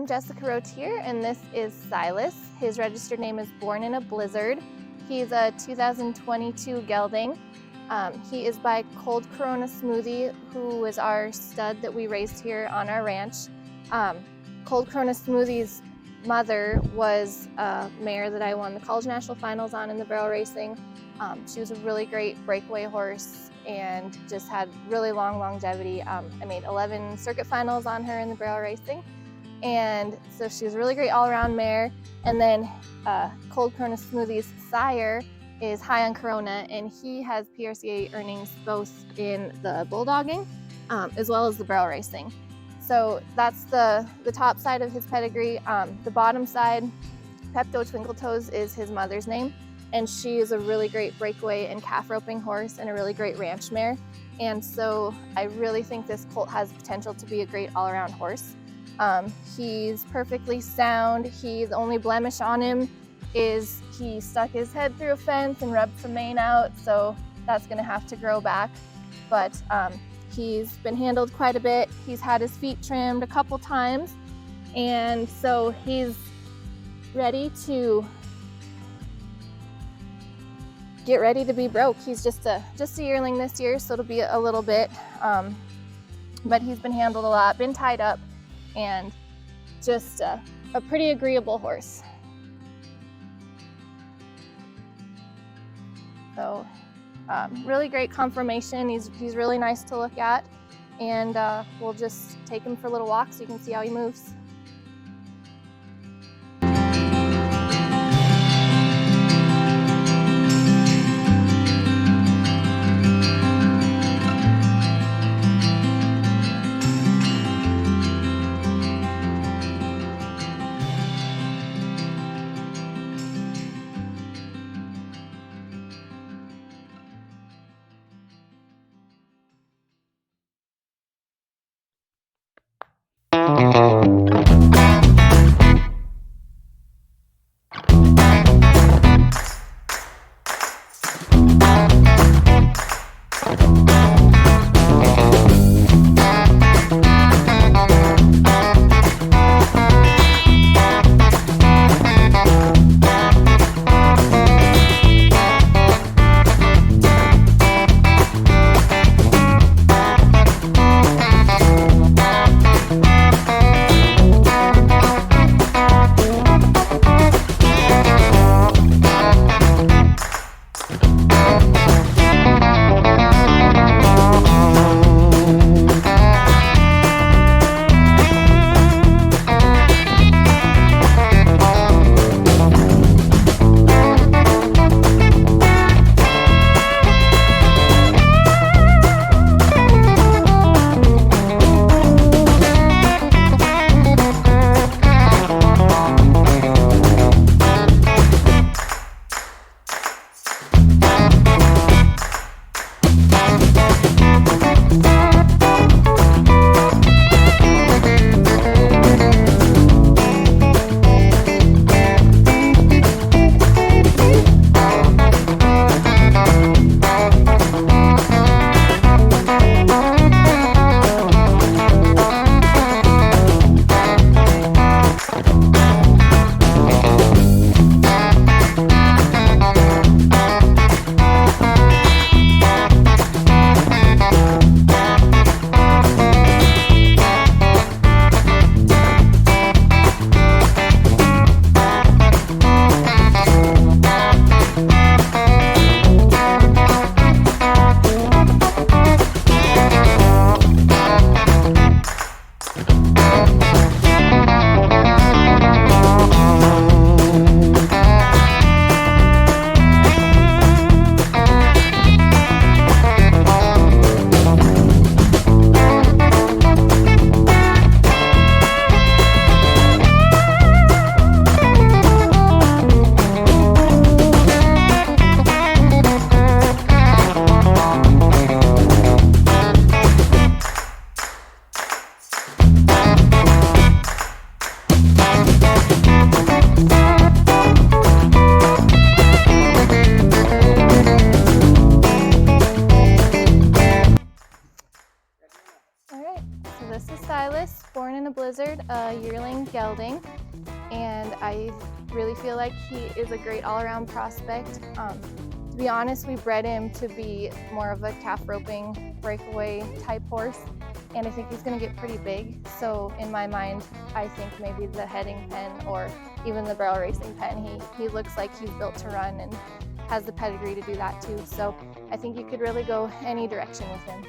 I'm Jessica Routier, and this is Silas. His registered name is Born in a Blizzard. He's a 2022 gelding. He is by Cold Corona Smoothie, who is our stud that we raised here on our ranch. Cold Corona Smoothie's mother was a mare that I won the college national finals on in the barrel racing. She was a really great breakaway horse and just had really long longevity. I made 11 circuit finals on her in the barrel racing. And so she was a really great all-around mare. And then Cold Corona Smoothie's Sire is high on Corona, and he has PRCA earnings both in the bulldogging as well as the barrel racing. So that's the top side of his pedigree. The bottom side, Pepto Twinkletoes is his mother's name, and she is a really great breakaway and calf roping horse and a really great ranch mare. And so I really think this colt has potential to be a great all-around horse. He's perfectly sound. The only blemish on him is he stuck his head through a fence and rubbed some mane out, so that's gonna have to grow back. But he's been handled quite a bit. He's had his feet trimmed a couple times, and so he's ready to get ready to be broke. He's just a yearling this year, so it'll be a little bit, but he's been handled a lot, been tied up, and just a pretty agreeable horse. So really great conformation. He's really nice to look at, and we'll just take him for a little walk so you can see how he moves. Blizzard, a yearling gelding, and I really feel like he is a great all-around prospect. To be honest, we bred him to be more of a calf roping breakaway type horse, and I think he's going to get pretty big. So in my mind, I think maybe the heading pen or even the barrel racing pen, he looks like he's built to run and has the pedigree to do that too. So I think you could really go any direction with him.